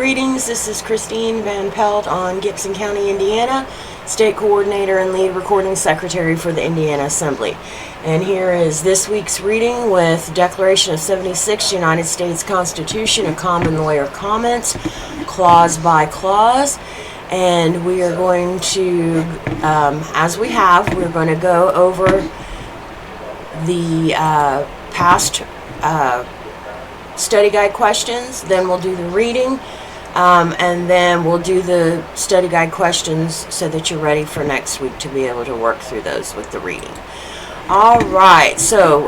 Greetings, this is Christine Van Pelt on Gibson County, Indiana, State Coordinator and Lead Recording Secretary for the Indiana Assembly. And here is this week's reading with Declaration of 76, United States Constitution, and Common Lawyer comments, clause by clause. And we are going to, as we have, we're going to go over the past study guide questions, then we'll do the reading, and then we'll do the study guide questions so that you're ready for next week to be able to work through those with the reading. Alright, so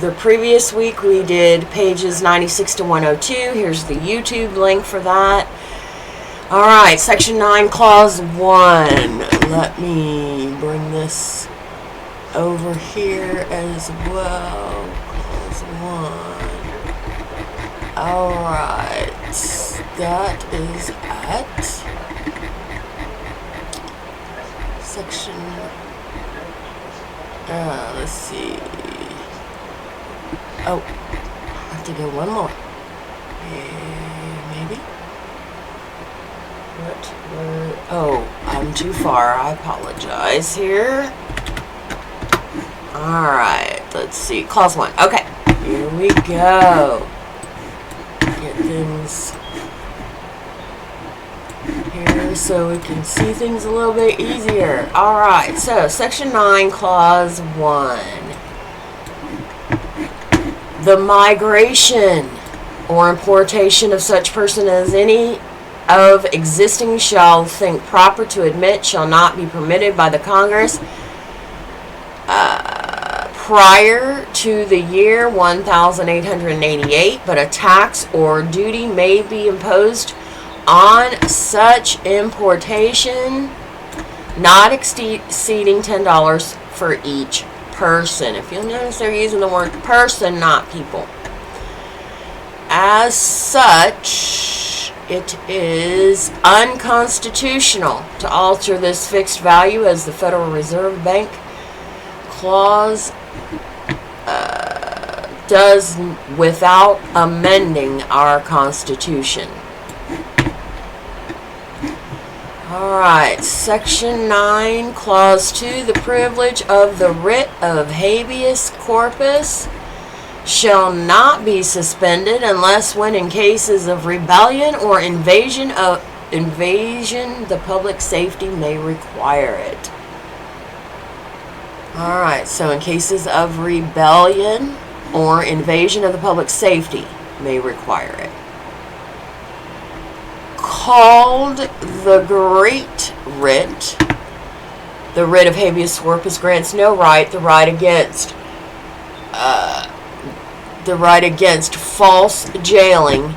the previous week we did pages 96 to 102. Here's the YouTube link for that. Alright, section 9, clause 1. Let me bring this over here as well. Clause 1. Alright, that is at section, let's see, oh, I have to go one more, maybe, oh, I'm too far, I apologize here. Alright, let's see, clause 1, okay, here we go. Get things here so we can see things a little bit easier. Alright, so section 9, clause 1. The migration or importation of such person as any of existing shall think proper to admit shall not be permitted by the Congress prior to the year 1888, but a tax or duty may be imposed on such importation not exceeding $10 for each person. If you'll notice, they're using the word person, not people. As such, it is unconstitutional to alter this fixed value as the Federal Reserve Bank clause does without amending our Constitution. Alright, section 9, clause 2, the privilege of the writ of habeas corpus shall not be suspended unless when in cases of rebellion or invasion the public safety may require it. Alright, so in cases of rebellion or invasion of the public safety may require it. Called the Great Writ, the writ of habeas corpus grants no right. The right against false jailing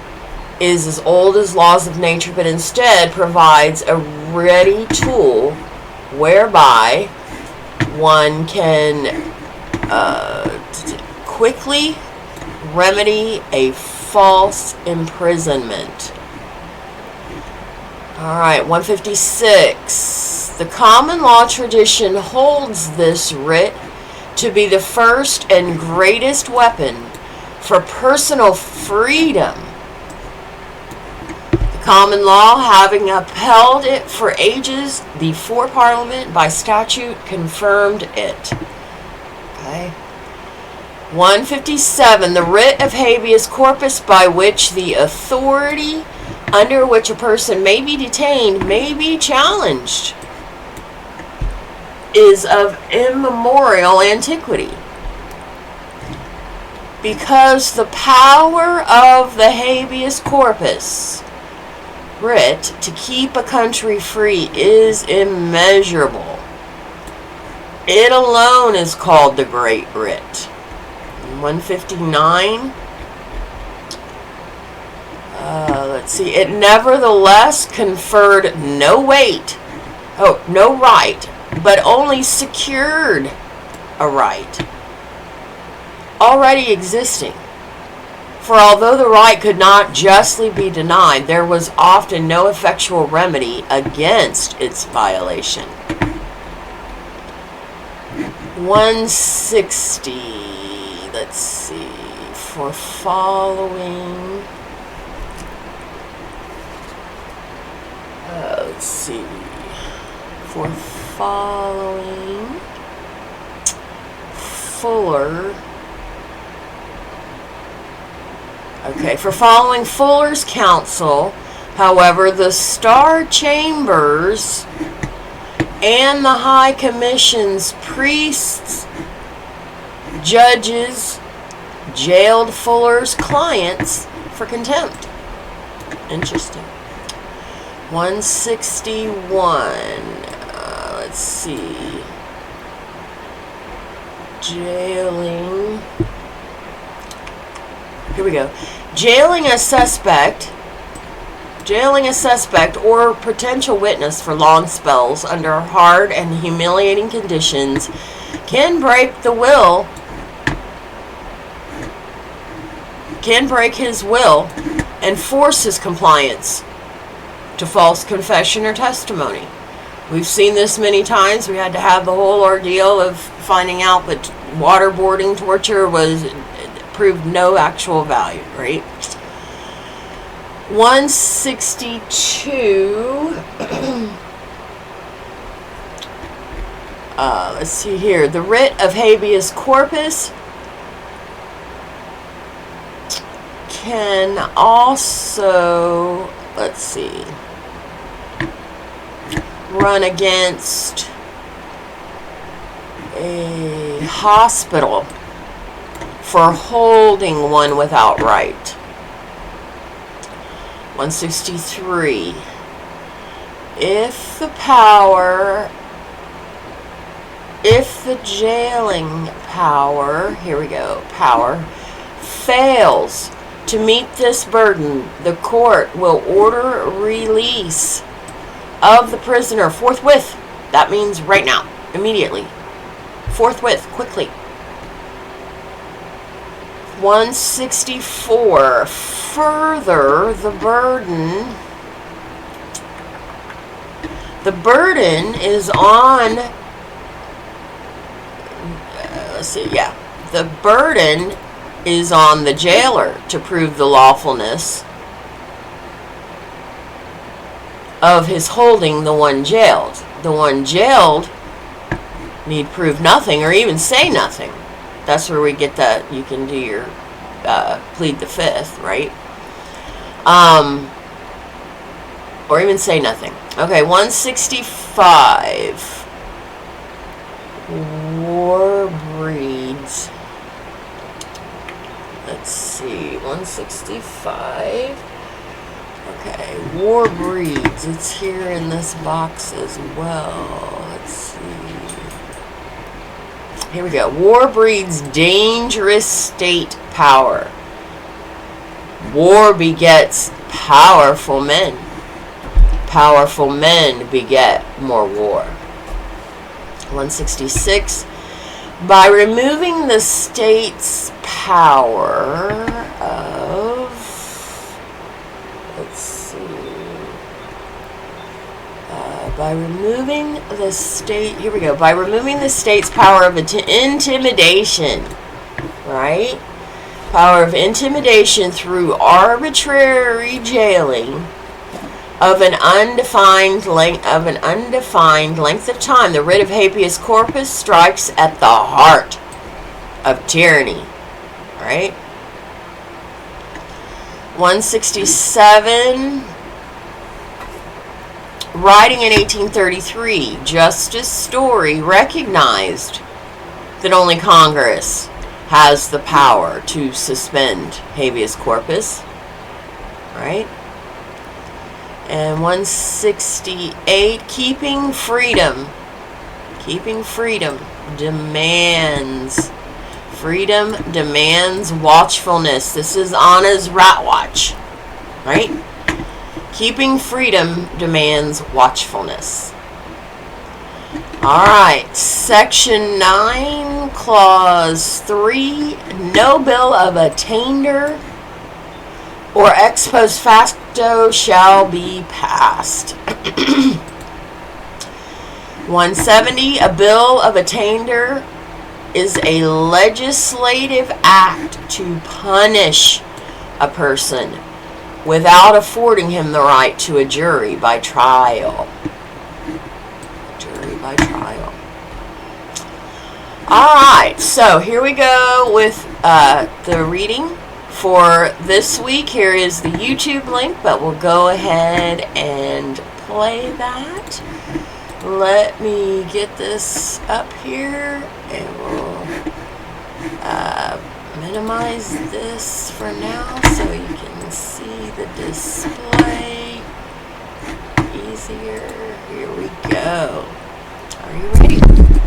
is as old as laws of nature, but instead provides a ready tool whereby one can quickly remedy a false imprisonment. Alright, 156. The common law tradition holds this writ to be the first and greatest weapon for personal freedom. The common law, having upheld it for ages before Parliament by statute, confirmed it. Okay. 157. The writ of habeas corpus, by which the authority under which a person may be detained may be challenged, is of immemorial antiquity. Because the power of the habeas corpus writ to keep a country free is immeasurable, it alone is called the Great Writ. 159. Let's see. It nevertheless conferred no right, but only secured a right already existing. For although the right could not justly be denied, there was often no effectual remedy against its violation. 160. Let's see. For following let's see. For following Fuller. Okay, for following Fuller's counsel, however, the Star Chambers and the High Commission's priests, judges, jailed Fuller's clients for contempt. Interesting. 161. Let's see. Jailing. Here we go. Jailing a suspect or potential witness for long spells under hard and humiliating conditions can break his will and force his compliance to false confession or testimony. We've seen this many times. We had to have the whole ordeal of finding out that waterboarding torture proved no actual value, right? 162. Let's see here. The writ of habeas corpus can also, let's see, run against a hospital for holding one without right. 163. If the jailing power, here we go, power, fails to meet this burden, the court will order release of the prisoner forthwith. That means right now, immediately. Forthwith, quickly. 164. Further, the burden is on, the burden is on the jailer to prove the lawfulness of his holding the one jailed. The one jailed need prove nothing or even say nothing. That's where we get that you can do your plead the fifth, right? Or even say nothing. Okay, 165. War breeds. Let's see, 165. Okay, war breeds. It's here in this box as well. Let's see. Here we go. War breeds dangerous state power. War begets powerful men. Powerful men beget more war. 166. By removing the state's power of, let's see, by removing the state, here we go, by removing the state's power of intimidation, right? Power of intimidation through arbitrary jailing of an undefined length of time, the writ of habeas corpus strikes at the heart of tyranny, right? 167. Writing in 1833, Justice Story recognized that only Congress has the power to suspend habeas corpus, right? And 168, keeping freedom demands watchfulness. This is Anna's rat watch, right? Keeping freedom demands watchfulness. All right, Section 9, Clause 3, no bill of attainder or ex post facto shall be passed. 170, a bill of attainder is a legislative act to punish a person without affording him the right to a jury by trial. Jury by trial. Alright, so here we go with the reading for this week. Here is the YouTube link, but we'll go ahead and play that. Let me get this up here, and we'll minimize this for now so you can see the display easier. Here we go. Are you ready?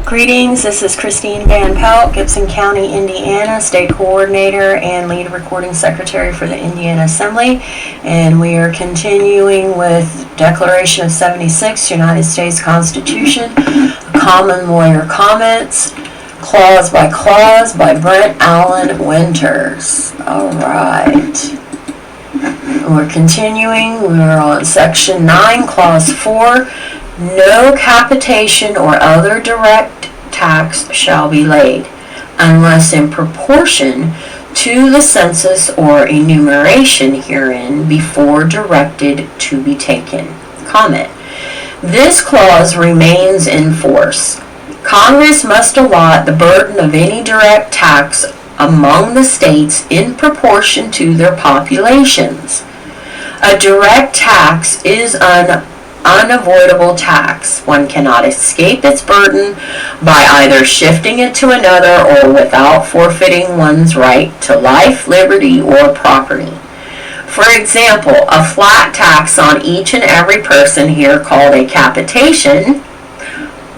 Greetings, this is Christine Van Pelt, Gibson County, Indiana, State Coordinator and Lead Recording Secretary for the Indiana Assembly. And we are continuing with Declaration of 76, United States Constitution, Common Lawyer Comments, clause by Brent Allen Winters. Alright. We're continuing. We're on Section 9, Clause 4. No capitation or other direct tax shall be laid, unless in proportion to the census or enumeration herein before directed to be taken. Comment. This clause remains in force. Congress must allot the burden of any direct tax among the states in proportion to their populations. A direct tax is an unavoidable tax. One cannot escape its burden by either shifting it to another or without forfeiting one's right to life, liberty, or property. For example, a flat tax on each and every person here called a capitation,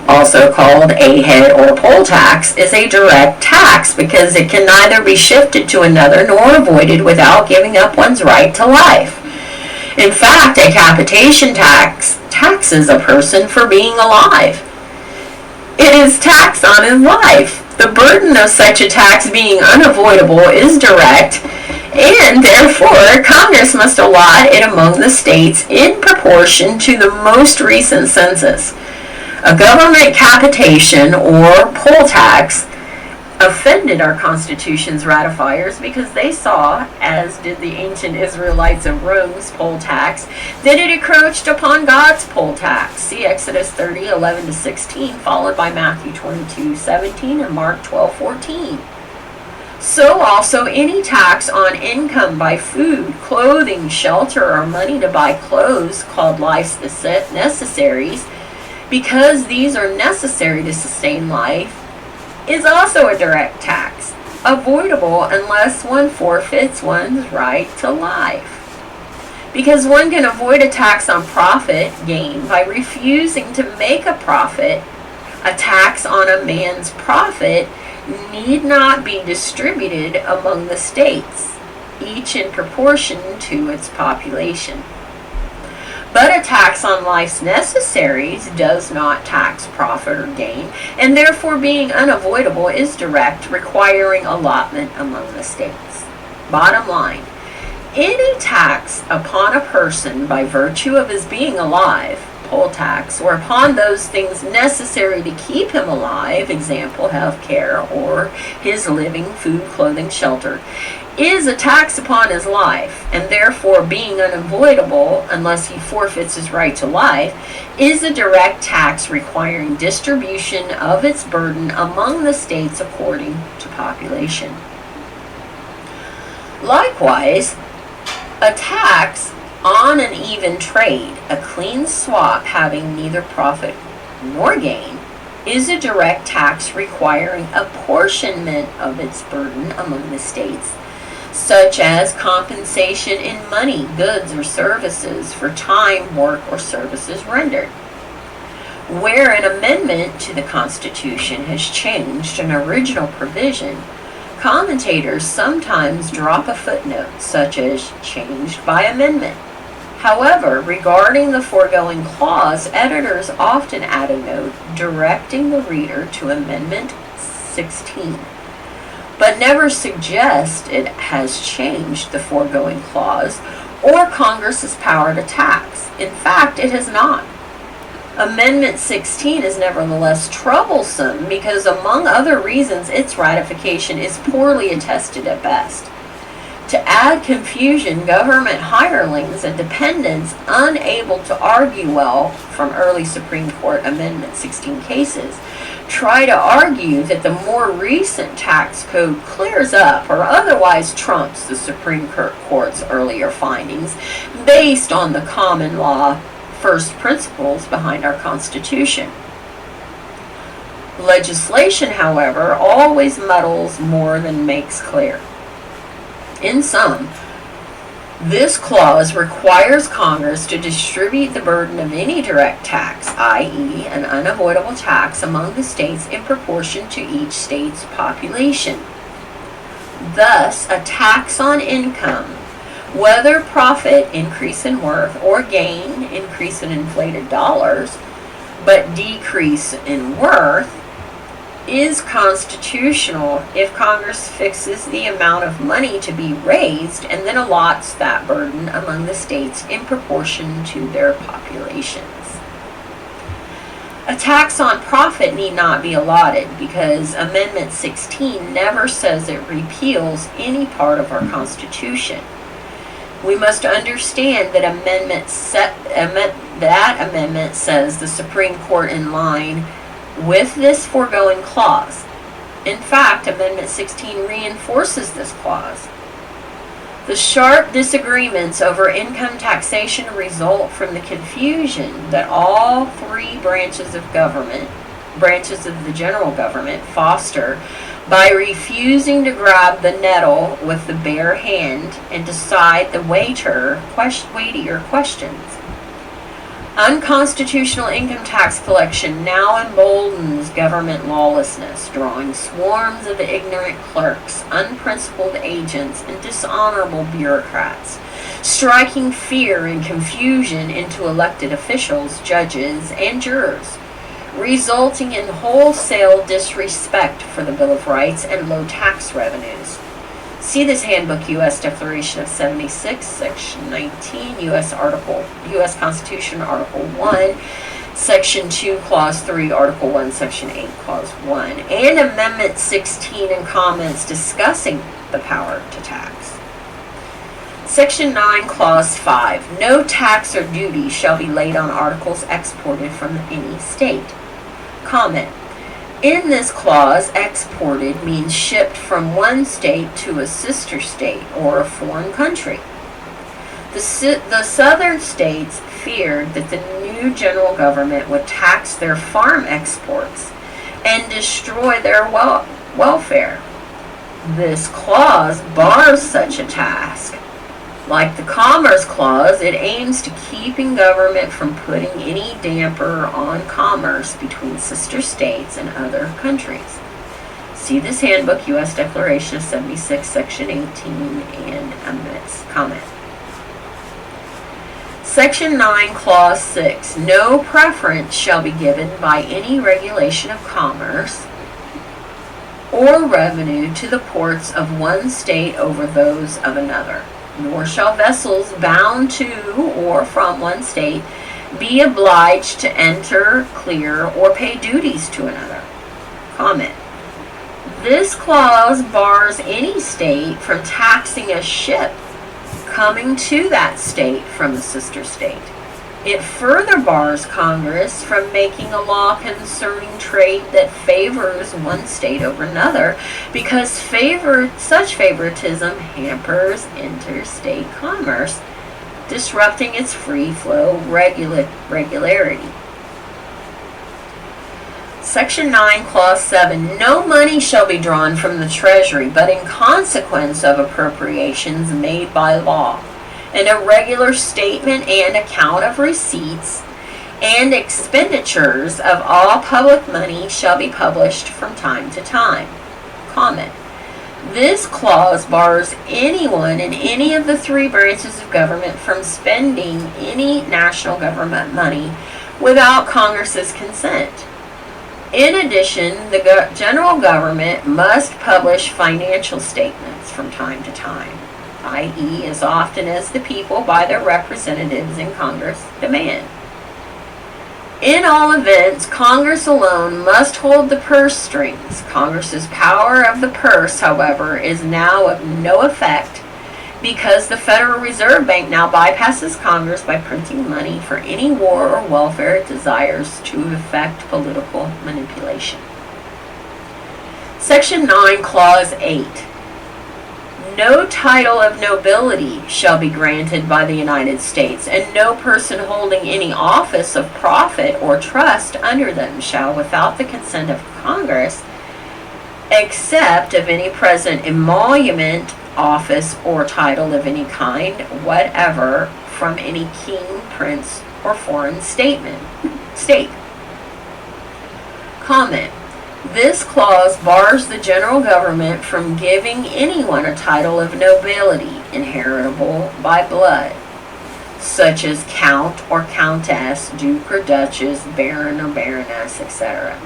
also called a head or poll tax, is a direct tax because it can neither be shifted to another nor avoided without giving up one's right to life. In fact, a capitation tax taxes a person for being alive. It is tax on his life. The burden of such a tax being unavoidable is direct, and therefore Congress must allot it among the states in proportion to the most recent census. A government capitation or poll tax offended our Constitution's ratifiers because they saw, as did the ancient Israelites of Rome's poll tax, that it encroached upon God's poll tax. See Exodus 30:11-16, followed by Matthew 22:17 and Mark 12:14. So also any tax on income by food, clothing, shelter, or money to buy clothes, called life's necessaries, because these are necessary to sustain life, is also a direct tax, avoidable unless one forfeits one's right to life. Because one can avoid a tax on profit gain by refusing to make a profit, a tax on a man's profit need not be distributed among the states, each in proportion to its population. But a tax on life's necessaries does not tax profit or gain, and therefore being unavoidable is direct, requiring allotment among the states. Bottom line, any tax upon a person by virtue of his being alive, poll tax, or upon those things necessary to keep him alive, example, health care, or his living, food, clothing, shelter, is a tax upon his life, and therefore being unavoidable unless he forfeits his right to life, is a direct tax requiring distribution of its burden among the states according to population. Likewise, a tax on an even trade, a clean swap having neither profit nor gain, is a direct tax requiring apportionment of its burden among the states, such as compensation in money, goods, or services for time, work, or services rendered. Where an amendment to the Constitution has changed an original provision, commentators sometimes drop a footnote, such as changed by amendment. However, regarding the foregoing clause, editors often add a note directing the reader to Amendment 16. But never suggest it has changed the foregoing clause or Congress's power to tax. In fact, it has not. Amendment 16 is nevertheless troublesome because, among other reasons, its ratification is poorly attested at best. To add confusion, government hirelings and dependents unable to argue well from early Supreme Court Amendment 16 cases try to argue that the more recent tax code clears up or otherwise trumps the Supreme Court's earlier findings based on the common law first principles behind our Constitution. Legislation, however, always muddles more than makes clear. In sum, this clause requires Congress to distribute the burden of any direct tax, i.e., an unavoidable tax, among the states in proportion to each state's population. Thus, a tax on income, whether profit, increase in worth, or gain, increase in inflated dollars, but decrease in worth, is constitutional if Congress fixes the amount of money to be raised and then allots that burden among the states in proportion to their populations. A tax on profit need not be allotted because Amendment 16 never says it repeals any part of our Constitution. We must understand that that amendment says the Supreme Court in line with this foregoing clause. In fact, Amendment 16 reinforces this clause. The sharp disagreements over income taxation result from the confusion that all three branches of the general government, foster by refusing to grab the nettle with the bare hand and decide the weightier questions. Unconstitutional income tax collection now emboldens government lawlessness, drawing swarms of ignorant clerks, unprincipled agents, and dishonorable bureaucrats, striking fear and confusion into elected officials, judges, and jurors, resulting in wholesale disrespect for the Bill of Rights and low tax revenues. See this handbook, U.S. Declaration of 76, Section 19, U.S. Constitution, Article 1, Section 2, Clause 3, Article 1, Section 8, Clause 1, and Amendment 16 and comments discussing the power to tax. Section 9, Clause 5, no tax or duty shall be laid on articles exported from any state. Comment. In this clause, exported means shipped from one state to a sister state or a foreign country. The southern states feared that the new general government would tax their farm exports and destroy their welfare. This clause bars such a task. Like the Commerce Clause, it aims to keeping government from putting any damper on commerce between sister states and other countries. See this handbook, U.S. Declaration of 76, Section 18, and Amendments. Comment. Section 9, Clause 6. No preference shall be given by any regulation of commerce or revenue to the ports of one state over those of another. Nor shall vessels bound to or from one state be obliged to enter, clear, or pay duties to another. Comment. This clause bars any state from taxing a ship coming to that state from the sister state. It further bars Congress from making a law concerning trade that favors one state over another because such favoritism hampers interstate commerce, disrupting its free flow regularity. Section 9, Clause 7. No money shall be drawn from the Treasury but in consequence of appropriations made by law. And a regular statement and account of receipts and expenditures of all public money shall be published from time to time. Comment. This clause bars anyone in any of the three branches of government from spending any national government money without Congress's consent. In addition, the general government must publish financial statements from time to time, i.e., as often as the people by their representatives in Congress demand. In all events, Congress alone must hold the purse strings. Congress's power of the purse, however, is now of no effect because the Federal Reserve Bank now bypasses Congress by printing money for any war or welfare it desires to effect political manipulation. Section 9, Clause 8. No title of nobility shall be granted by the United States, and no person holding any office of profit or trust under them shall, without the consent of Congress, except of any present emolument, office, or title of any kind whatever from any king, prince, or foreign state. Comment. This clause bars the general government from giving anyone a title of nobility inheritable by blood, such as count or countess, duke or duchess, baron or baroness, etc.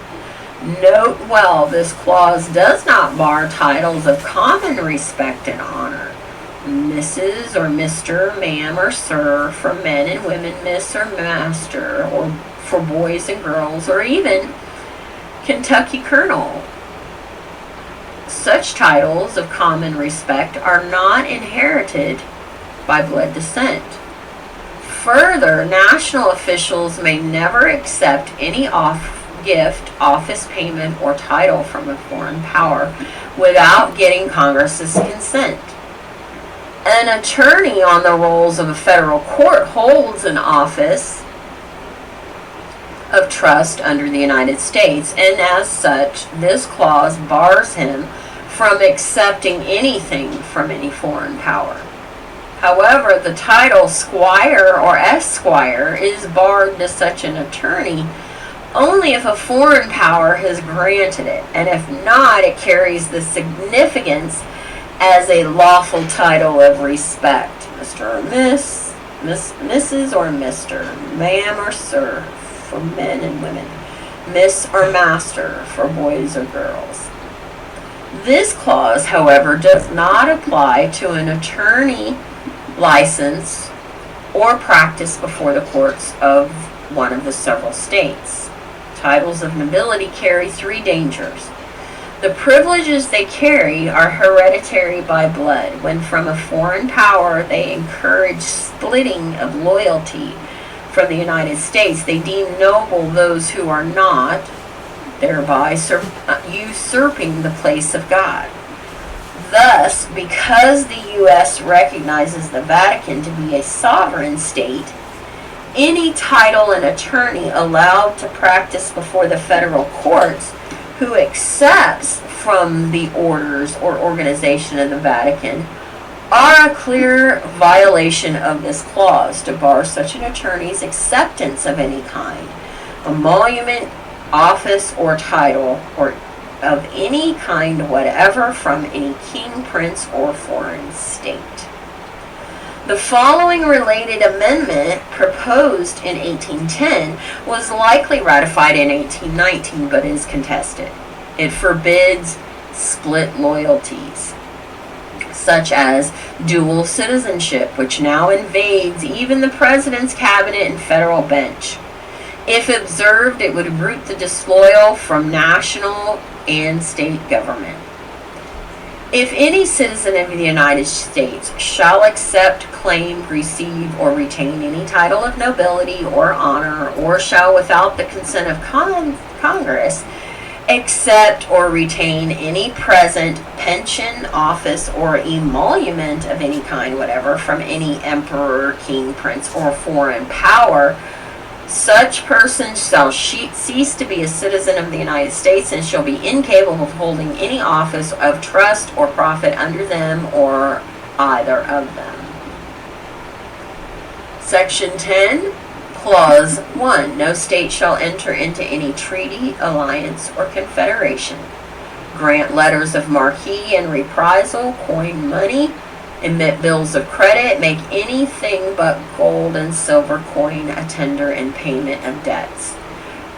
Note well, this clause does not bar titles of common respect and honor, Mrs. or Mr., ma'am or sir, for men and women, miss or master, or for boys and girls, or even Kentucky Colonel. Such titles of common respect are not inherited by blood descent. Further, national officials may never accept any gift, office payment, or title from a foreign power without getting Congress's consent. An attorney on the rolls of a federal court holds an office of trust under the United States, and as such, this clause bars him from accepting anything from any foreign power. However, the title squire or esquire is barred to such an attorney only if a foreign power has granted it, and if not, it carries the significance as a lawful title of respect. Mr. or Miss, Mrs. or Mr., ma'am or sir, for men and women, miss or master, for boys or girls. This clause, however, does not apply to an attorney license or practice before the courts of one of the several states. Titles of nobility carry three dangers. The privileges they carry are hereditary by blood. When from a foreign power they encourage splitting of loyalty from the United States, they deem noble those who are not, thereby usurping the place of God. Thus, because the U.S. recognizes the Vatican to be a sovereign state, any title and attorney allowed to practice before the federal courts who accepts from the orders or organization of the Vatican are a clear violation of this clause to bar such an attorney's acceptance of any kind, emolument, office, or title, or of any kind whatever from any king, prince, or foreign state. The following related amendment, proposed in 1810, was likely ratified in 1819, but is contested. It forbids split loyalties, such as dual citizenship, which now invades even the president's cabinet and federal bench. If observed, it would root the disloyal from national and state government. If any citizen of the United States shall accept, claim, receive, or retain any title of nobility or honor, or shall, without the consent of Congress, accept or retain any present pension, office, or emolument of any kind whatever from any emperor, king, prince, or foreign power, such person shall cease to be a citizen of the United States and shall be incapable of holding any office of trust or profit under them or either of them. Section 10, Clause 1. No state shall enter into any treaty, alliance, or confederation, grant letters of marque and reprisal, coin money, emit bills of credit, make anything but gold and silver coin a tender in payment of debts,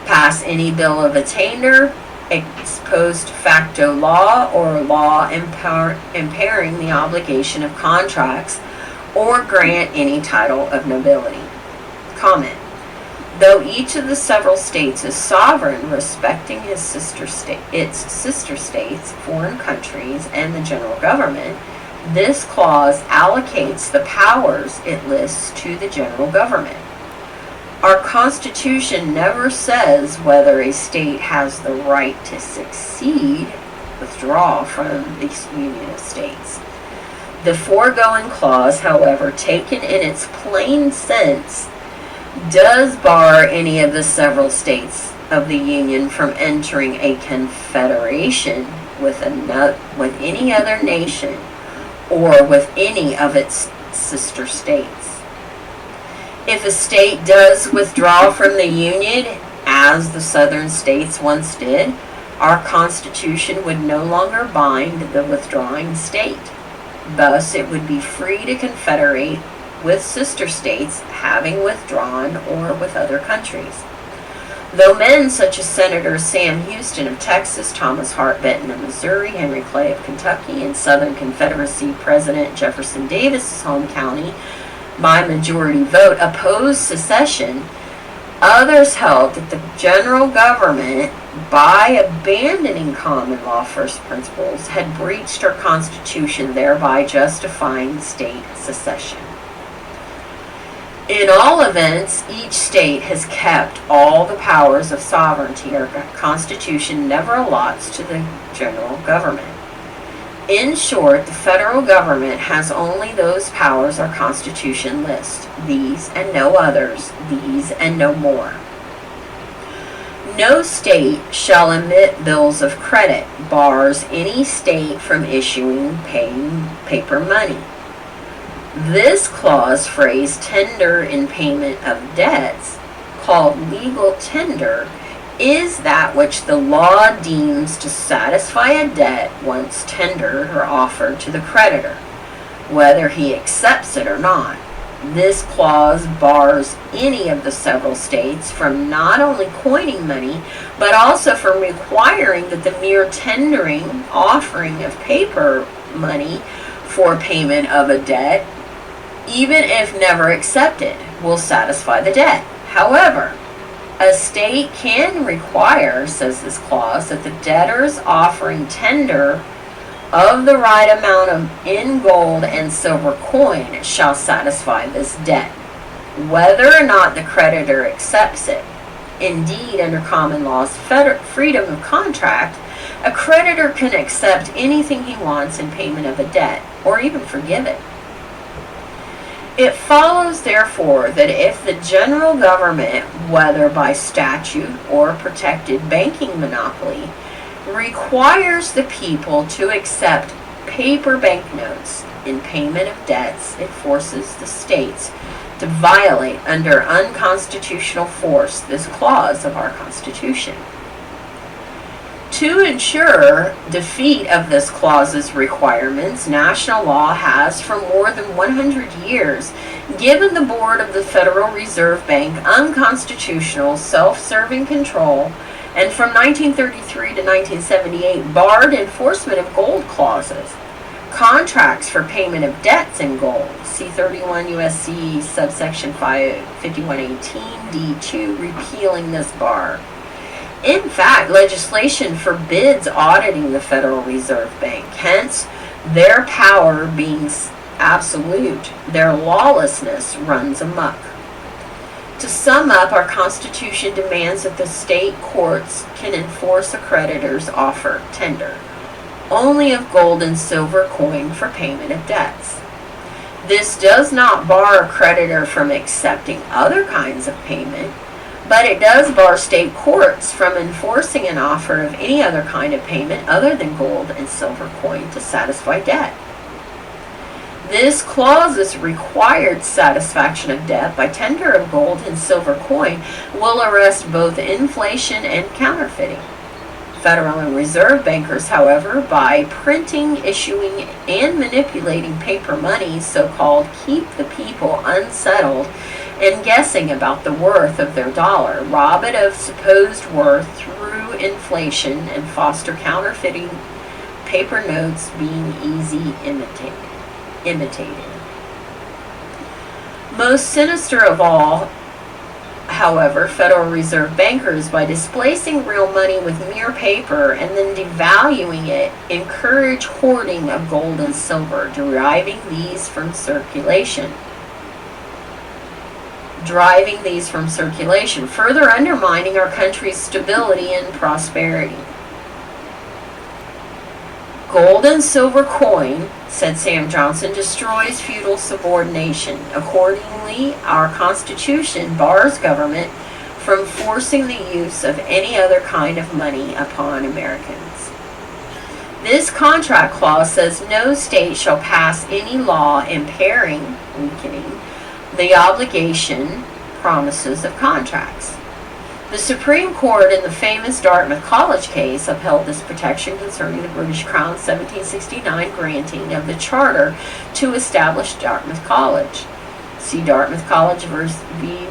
pass any bill of attainder, ex post facto law, or law impairing the obligation of contracts, or grant any title of nobility. Comment. Though each of the several states is sovereign respecting its sister states, foreign countries, and the general government, This clause allocates the powers it lists to the general government. Our Constitution never says whether a state has the right to withdraw from the Union of States. The foregoing clause, however, taken in its plain sense, does bar any of the several states of the Union from entering a confederation with any other nation or with any of its sister states. If a state does withdraw from the Union, as the southern states once did, our Constitution would no longer bind the withdrawing state. Thus, it would be free to confederate with sister states having withdrawn or with other countries. Though men such as Senators Sam Houston of Texas, Thomas Hart Benton of Missouri, Henry Clay of Kentucky, and Southern Confederacy President Jefferson Davis's home county by majority vote opposed secession, others held that the general government, by abandoning common law first principles, had breached our Constitution, thereby justifying state secession. In all events, each state has kept all the powers of sovereignty our Constitution never allots to the general government. In short, the federal government has only those powers our Constitution lists, these and no others, these and no more. No state shall emit bills of credit, bars any state from paying paper money. This clause phrase, tender in payment of debts, called legal tender, is that which the law deems to satisfy a debt once tendered or offered to the creditor, whether he accepts it or not. This clause bars any of the several states from not only coining money, but also from requiring that the mere tendering, offering of paper money for payment of a debt, even if never accepted, will satisfy the debt. However, a state can require, says this clause, that the debtor's offering tender of the right amount in gold and silver coin shall satisfy this debt, whether or not the creditor accepts it. Indeed, under common law's freedom of contract, a creditor can accept anything he wants in payment of a debt, or even forgive it. It follows, therefore, that if the general government, whether by statute or protected banking monopoly, requires the people to accept paper banknotes in payment of debts, it forces the states to violate under unconstitutional force this clause of our Constitution. To ensure defeat of this clause's requirements, national law has, for more than 100 years, given the Board of the Federal Reserve Bank unconstitutional, self-serving control, and from 1933 to 1978 barred enforcement of gold clauses, contracts for payment of debts in gold, see 31 U.S.C. subsection 5118 D2, repealing this bar. In fact, legislation forbids auditing the Federal Reserve Bank. Hence, their power being absolute, their lawlessness runs amok. To sum up, our Constitution demands that the state courts can enforce a creditor's offer, tender, only of gold and silver coin for payment of debts. This does not bar a creditor from accepting other kinds of payment, but it does bar state courts from enforcing an offer of any other kind of payment other than gold and silver coin to satisfy debt. This clause's required satisfaction of debt by tender of gold and silver coin will arrest both inflation and counterfeiting. Federal and Reserve bankers, however, by printing, issuing, and manipulating paper money, so-called keep the people unsettled and guessing about the worth of their dollar, rob it of supposed worth through inflation, and foster counterfeiting, paper notes being easy imitated. Most sinister of all, however, Federal Reserve bankers, by displacing real money with mere paper and then devaluing it, encourage hoarding of gold and silver, driving these from circulation, further undermining our country's stability and prosperity. Gold and silver coin, said Sam Johnson, destroys feudal subordination. Accordingly, our Constitution bars government from forcing the use of any other kind of money upon Americans. This contract clause says no state shall pass any law impairing, weakening, the obligation promises of contracts. The Supreme Court in the famous Dartmouth College case upheld this protection concerning the British Crown's 1769 granting of the charter to establish Dartmouth College. See Dartmouth College v.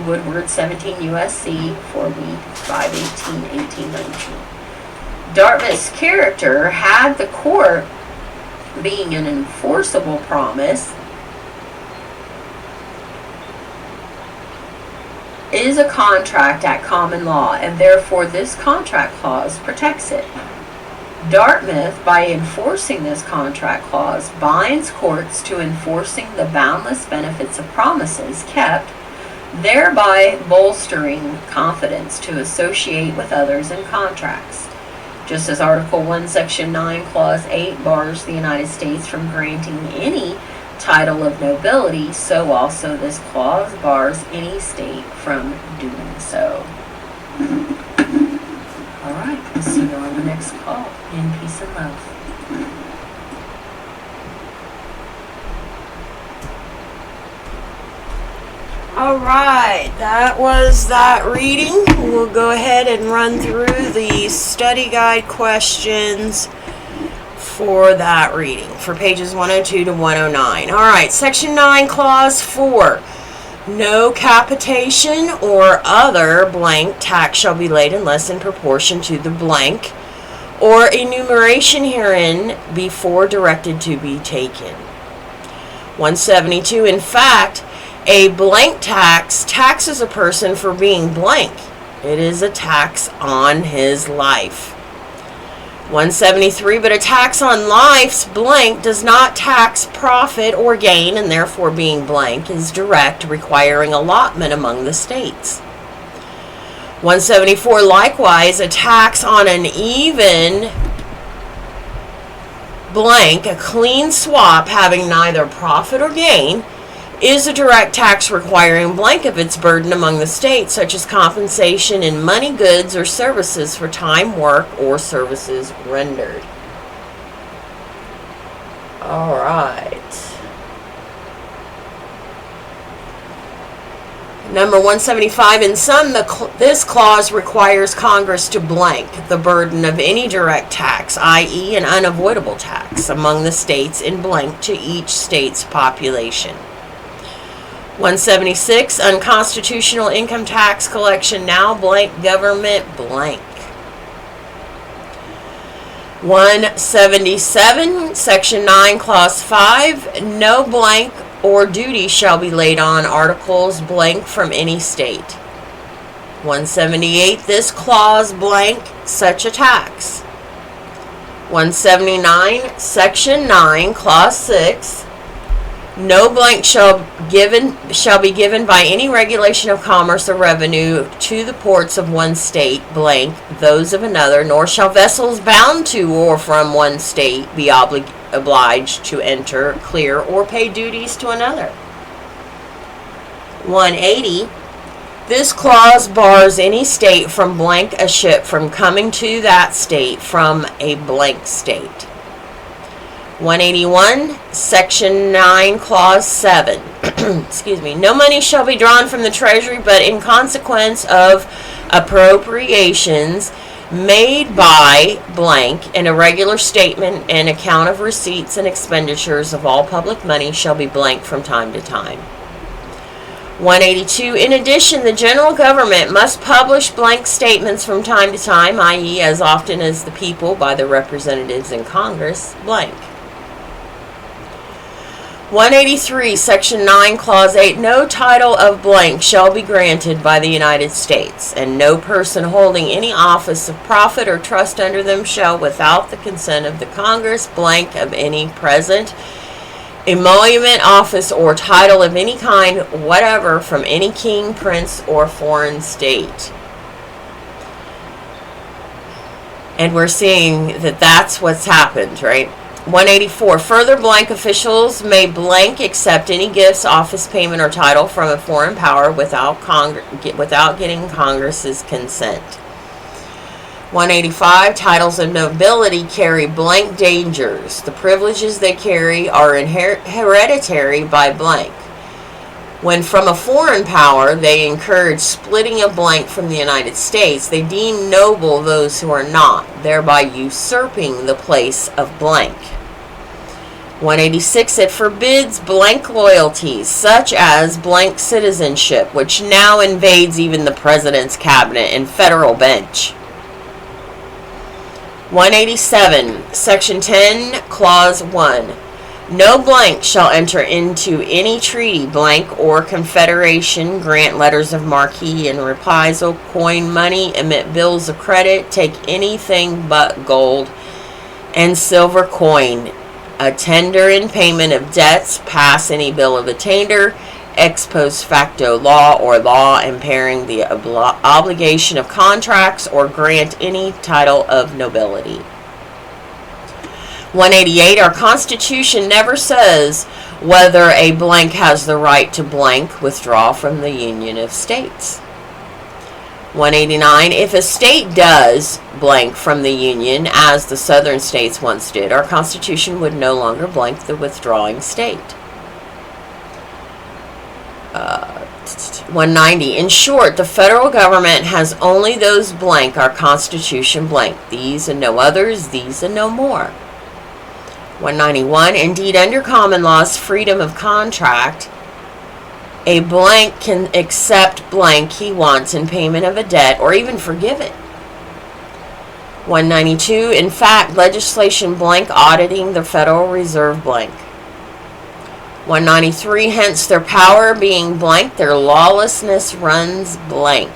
Woodward, 17 U.S.C. 4B 518, 1819. Dartmouth's character had the court being an enforceable promise is a contract at common law, and therefore this contract clause protects it. Dartmouth, by enforcing this contract clause, binds courts to enforcing the boundless benefits of promises kept, thereby bolstering confidence to associate with others in contracts. Just as Article 1, Section 9, Clause 8 bars the United States from granting any title of nobility, so also this clause bars any state from doing so. All right, we'll see you on the next call. In peace and love. All right, that was that reading. We'll go ahead and run through the study guide questions for that reading, for pages 102 to 109. All right, Section 9, Clause 4. No capitation or other blank tax shall be laid unless in proportion to the blank or enumeration herein before directed to be taken. 172. In fact, a blank tax taxes a person for being blank. It is a tax on his life. 173, but a tax on life's blank does not tax profit or gain, and therefore being blank is direct, requiring allotment among the states. 174, likewise, a tax on an even blank, a clean swap having neither profit or gain, is a direct tax requiring blank of its burden among the states, such as compensation in money, goods, or services for time, work, or services rendered. All right. Number 175, in sum, this clause requires Congress to blank the burden of any direct tax, i.e. an unavoidable tax, among the states in blank to each state's population. 176, unconstitutional income tax collection now blank, government blank. 177, Section 9, Clause 5, no blank or duty shall be laid on articles blank from any state. 178, this clause blank such a tax. 179, Section 9, Clause 6, no blank shall be given by any regulation of commerce or revenue to the ports of one state, blank, those of another, nor shall vessels bound to or from one state be obliged to enter, clear, or pay duties to another. 180. This clause bars any state from blank a ship from coming to that state from a blank state. 181, Section 9, Clause 7. Excuse me. No money shall be drawn from the Treasury, but in consequence of appropriations made by blank, and a regular statement and account of receipts and expenditures of all public money shall be blank from time to time. 182, in addition, the general government must publish blank statements from time to time, i.e. as often as the people, by their representatives in Congress, blank. 183, Section 9, Clause 8, no title of blank shall be granted by the United States, and no person holding any office of profit or trust under them shall, without the consent of the Congress, blank of any present, emolument, office, or title of any kind whatever from any king, prince, or foreign state. And we're seeing that that's what's happened, right? 184, further, blank officials may blank accept any gifts, office, payment, or title from a foreign power without getting Congress's consent. 185, titles of nobility carry blank dangers. The privileges they carry are hereditary by blank. When from a foreign power they encourage splitting a blank from the United States, they deem noble those who are not, thereby usurping the place of blank. 186, it forbids blank loyalties, such as blank citizenship, which now invades even the president's cabinet and federal bench. 187, Section 10, Clause 1. No blank shall enter into any treaty, blank, or confederation, grant letters of marque and reprisal, coin money, emit bills of credit, take anything but gold and silver coin, a tender in payment of debts, pass any bill of attainder, ex post facto law or law impairing the obligation of contracts, or grant any title of nobility. 188, our Constitution never says whether a blank has the right to blank withdraw from the Union of States. 189, if a state does blank from the Union, as the southern states once did, our Constitution would no longer blank the withdrawing state. 190, in short, the federal government has only those blank our Constitution blank, these and no others, these and no more. 191, indeed, under common law's freedom of contract, a blank can accept blank he wants in payment of a debt or even forgive it. 192, in fact, legislation blank auditing the Federal Reserve blank. 193, hence their power being blank, their lawlessness runs blank.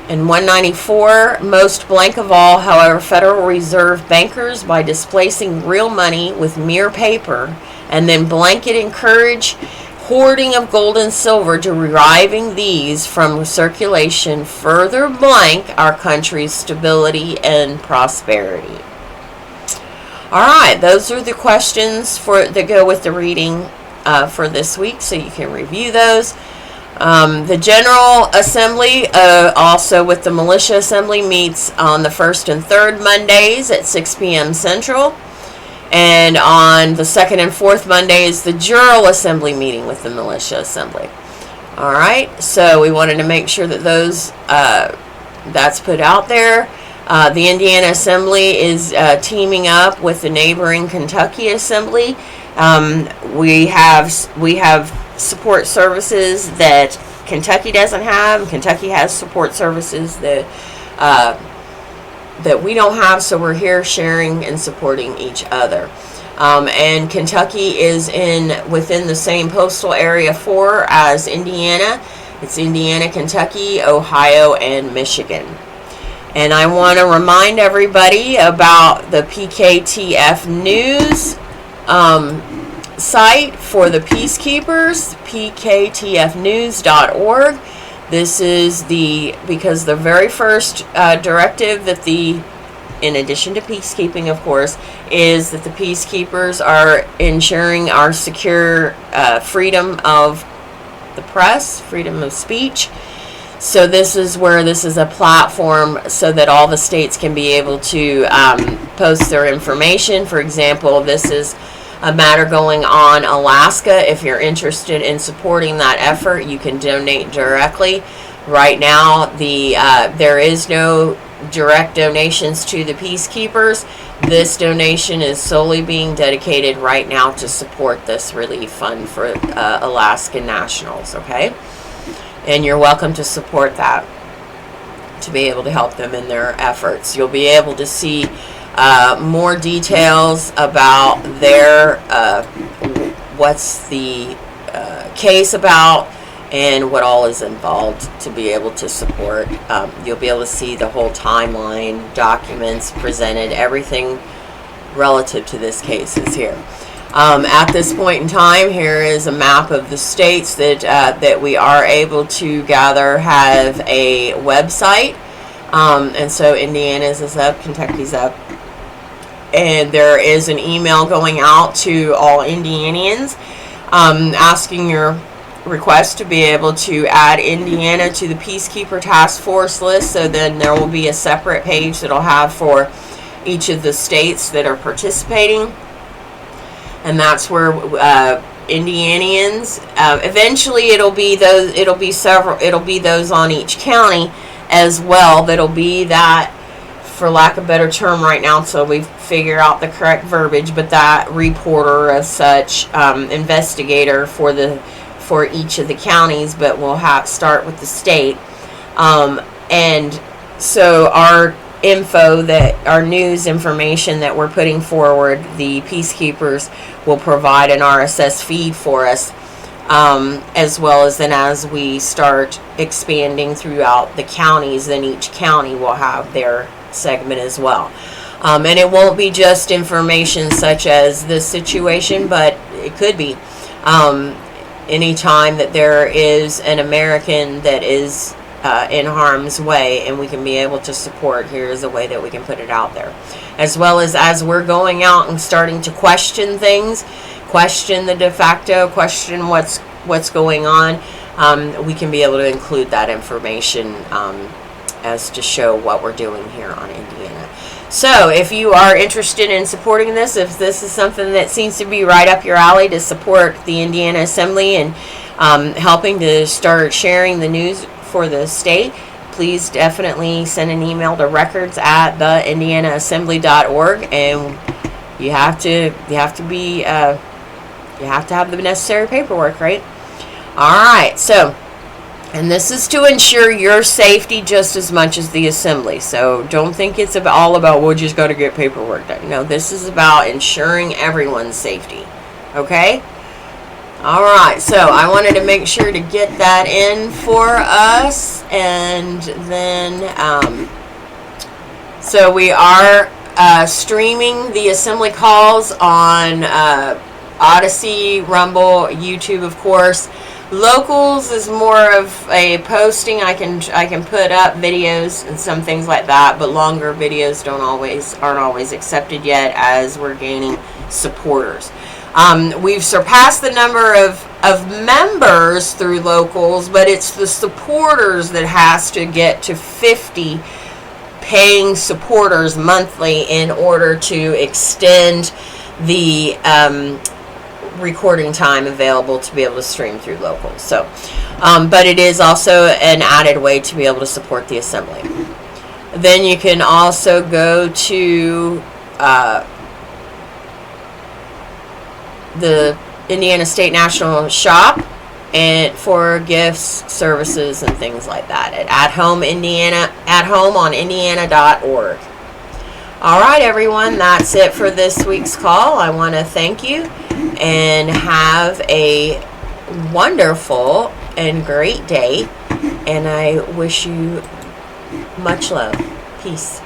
And 194, most blank of all, however, Federal Reserve bankers, by displacing real money with mere paper, and then blanket encourage hoarding of gold and silver, deriving these from circulation, further blank our country's stability and prosperity. All right, those are the questions that go with the reading for this week, so you can review those. The General Assembly, also with the Militia Assembly, meets on the first and third Mondays at 6 p.m. Central. And on the second and fourth Mondays, the General Assembly meeting with the Militia Assembly. All right, so we wanted to make sure that those that's put out there. The Indiana Assembly is teaming up with the neighboring Kentucky Assembly. We have support services that Kentucky doesn't have. Kentucky has support services that we don't have, so we're here sharing and supporting each other. And Kentucky is within the same postal area as Indiana. It's Indiana, Kentucky, Ohio, and Michigan. And I want to remind everybody about the PKTF News site for the Peacekeepers, pktfnews.org. This is because the very first directive that in addition to peacekeeping, of course, is that the Peacekeepers are ensuring our secure freedom of the press, freedom of speech. So this is a platform so that all the states can be able to post their information. For example, this is a matter going on Alaska. If you're interested in supporting that effort, you can donate directly. Right now, there is no direct donations to the Peacekeepers. This donation is solely being dedicated right now to support this relief fund for Alaskan nationals, okay? And you're welcome to support that to be able to help them in their efforts. You'll be able to see more details about what's the case about and what all is involved to be able to support. You'll be able to see the whole timeline, documents presented, everything relative to this case is here. At this point in time, here is a map of the states that we are able to gather have a website. And so Indiana's is up, Kentucky's up. And there is an email going out to all Indianians asking your request to be able to add Indiana to the Peacekeeper Task Force list. So then there will be a separate page that will have for each of the states that are participating. And that's where Indianians, eventually it'll be those on each county as well. That'll be that, for lack of a better term right now, so we figure out the correct verbiage, but that reporter as such, investigator for each of the counties, but we'll start with the state. And so our our news information that we're putting forward, the Peacekeepers will provide an RSS feed for us, as well as then as we start expanding throughout the counties, then each county will have their segment as well. And it won't be just information such as this situation, but it could be any time that there is an American that is in harm's way and we can be able to support, here's a way that we can put it out there. As well as we're going out and starting to question things, question the de facto, question what's going on, we can be able to include that information as to show what we're doing here on Indiana. So if you are interested in supporting this, if this is something that seems to be right up your alley to support the Indiana Assembly and helping to start sharing the news for the state, please definitely send an email to records@theindianaassembly.org, and you have to have the necessary paperwork, right? All right, so, and this is to ensure your safety just as much as the assembly. So don't think it's all about, well, just got to get paperwork done. No, this is about ensuring everyone's safety. Okay? All right, so I wanted to make sure to get that in for us. And then, so we are streaming the assembly calls on Odyssey, Rumble, YouTube, of course. Locals is more of a posting. I can put up videos and some things like that, but longer videos aren't always accepted yet as we're gaining supporters. We've surpassed the number of members through locals, but it's the supporters that has to get to 50 paying supporters monthly in order to extend the recording time available to be able to stream through locals. So, but it is also an added way to be able to support the assembly. Then you can also go to the Indiana State National Shop and for gifts, services, and things like that at home on indiana.org. All right, everyone, that's it for this week's call. I want to thank you and have a wonderful and great day, and I wish you much love. Peace.